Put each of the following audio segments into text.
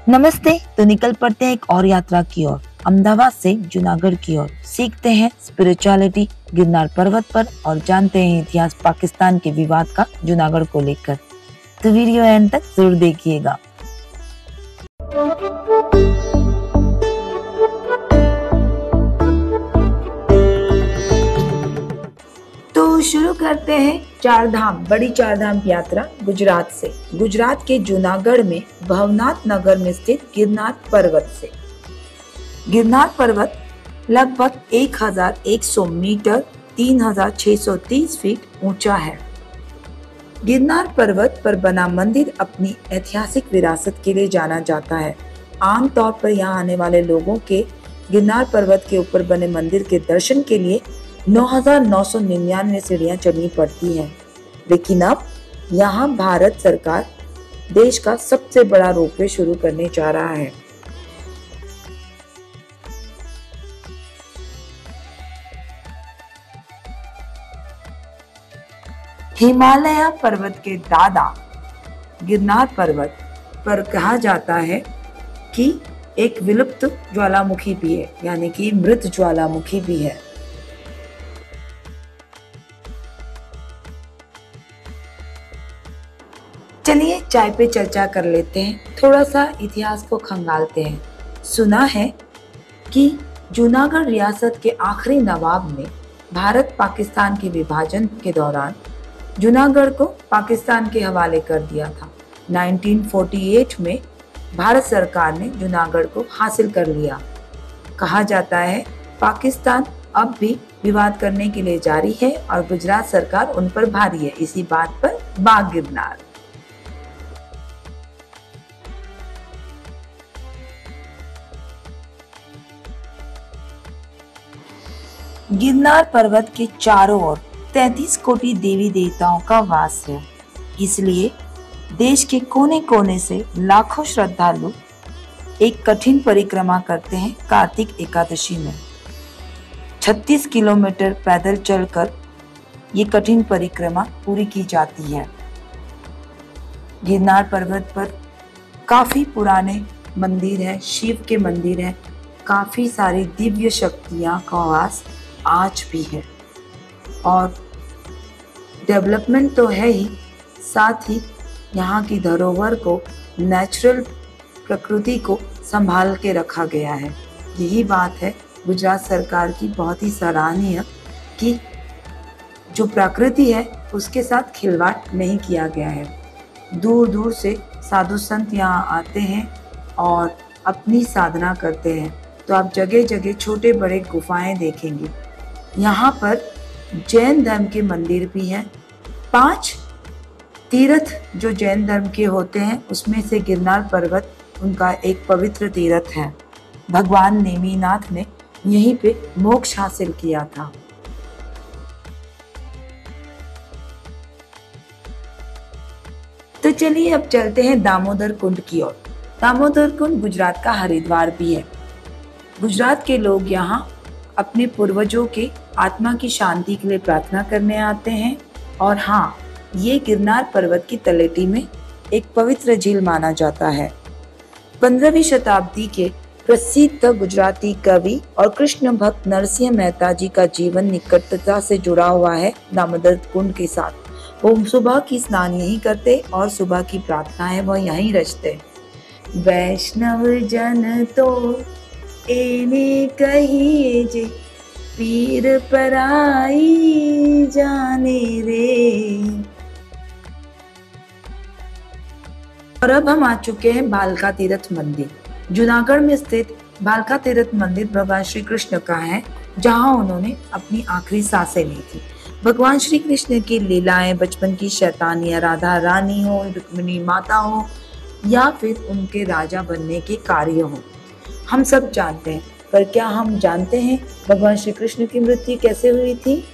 नमस्ते। तो निकल पड़ते हैं एक और यात्रा की ओर, अहमदाबाद से जूनागढ़ की ओर। सीखते हैं स्पिरिचुअलिटी गिरनार पर्वत पर और जानते हैं इतिहास पाकिस्तान के विवाद का जूनागढ़ को लेकर। तो वीडियो एंड तक जरूर देखिएगा। तो शुरू करते हैं बड़ी चार धाम यात्रा गुजरात से। गुजरात के जूनागढ़ में भवनाथ नगर में स्थित गिरनार पर्वत से। गिरनार पर्वत लगभग 1100 मीटर 3630 फीट ऊंचा है। गिरनार पर्वत पर बना मंदिर अपनी ऐतिहासिक विरासत के लिए जाना जाता है। आमतौर पर यहाँ आने वाले लोगों के गिरनार पर्वत के ऊपर बने मंदिर के दर्शन के लिए 9,999 सीढ़ियां चढ़नी पड़ती हैं। लेकिन अब यहाँ भारत सरकार देश का सबसे बड़ा रोपवे शुरू करने जा रहा है। हिमालय पर्वत के दादा गिरनार पर्वत पर कहा जाता है कि एक विलुप्त ज्वालामुखी भी है, यानी कि मृत ज्वालामुखी भी है। चलिए चाय पे चर्चा कर लेते हैं, थोड़ा सा इतिहास को खंगालते हैं। सुना है कि जूनागढ़ रियासत के आखिरी नवाब ने भारत पाकिस्तान के विभाजन के दौरान जूनागढ़ को पाकिस्तान के हवाले कर दिया था। 1948 में भारत सरकार ने जूनागढ़ को हासिल कर लिया। कहा जाता है पाकिस्तान अब भी विवाद करने के लिए जारी है और गुजरात सरकार उन पर भारी है। इसी बात पर बाग गिरनार। गिरनार पर्वत के चारों ओर 33 कोटि देवी देवताओं का वास है। इसलिए देश के कोने कोने से लाखों श्रद्धालु एक कठिन परिक्रमा करते हैं। कार्तिक एकादशी में 36 किलोमीटर पैदल चलकर ये कठिन परिक्रमा पूरी की जाती है। गिरनार पर्वत पर काफी पुराने मंदिर है, शिव के मंदिर है, काफी सारी दिव्य शक्तियां का वास आज भी है। और डेवलपमेंट तो है ही, साथ ही यहाँ की धरोहर को, नेचुरल प्रकृति को संभाल के रखा गया है। यही बात है गुजरात सरकार की बहुत ही सराहनीय कि जो प्रकृति है उसके साथ खिलवाड़ नहीं किया गया है। दूर दूर से साधु संत यहाँ आते हैं और अपनी साधना करते हैं। तो आप जगह जगह छोटे बड़े गुफाएं देखेंगे। यहाँ पर जैन धर्म के मंदिर भी हैं। 5 तीर्थ जो जैन धर्म के होते हैं उसमें से गिरनार पर्वत उनका एक पवित्र तीर्थ है। भगवान नेमिनाथ ने यहीं पे मोक्ष हासिल किया था। तो चलिए अब चलते हैं दामोदर कुंड की ओर। दामोदर कुंड गुजरात का हरिद्वार भी है। गुजरात के लोग यहाँ अपने पूर्वजों के आत्मा की शांति के लिए प्रार्थना करने आते हैं। और हाँ, ये गिरनार पर्वत की तलेटी में एक पवित्र झील माना जाता है। 15वीं शताब्दी के प्रसिद्ध गुजराती कवि और कृष्ण भक्त नरसिंह मेहता जी का जीवन निकटता से जुड़ा हुआ है दामोदर कुंड के साथ। वो सुबह की स्नान यहीं करते और सुबह की प्रार्थना है वह यहीं रचते। वैष्णव जन तो एने कहिए जे पीर पराई जाने रे। और अब हम आ चुके हैं भालका तीर्थ मंदिर। जूनागढ़ में स्थित भालका तीर्थ मंदिर भगवान श्री कृष्ण का है, जहां उन्होंने अपनी आखिरी सांसें ली थी। भगवान श्री कृष्ण की लीलाएं, बचपन की शैतानियां, राधा रानी हो, रुक्मिणी माता हो या फिर उनके राजा बनने के कार्य हो, हम सब जानते हैं। पर क्या हम जानते हैं भगवान श्री कृष्ण की मृत्यु कैसे हुई थी?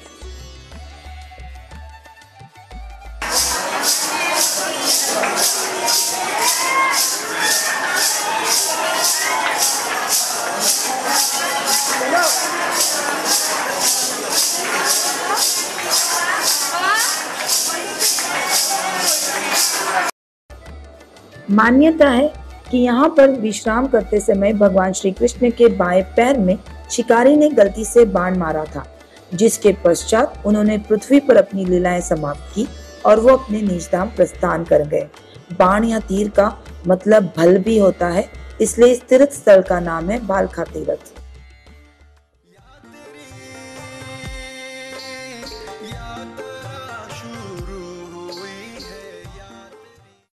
मान्यता है कि यहाँ पर विश्राम करते समय भगवान श्री कृष्ण के बाएं पैर में शिकारी ने गलती से बाण मारा था, जिसके पश्चात उन्होंने पृथ्वी पर अपनी लीलाएं समाप्त की और वो अपने निजधाम प्रस्थान कर गए। बाण या तीर का मतलब भल भी होता है, इसलिए इस तीर्थ स्थल का नाम है भालखा तीर्थ।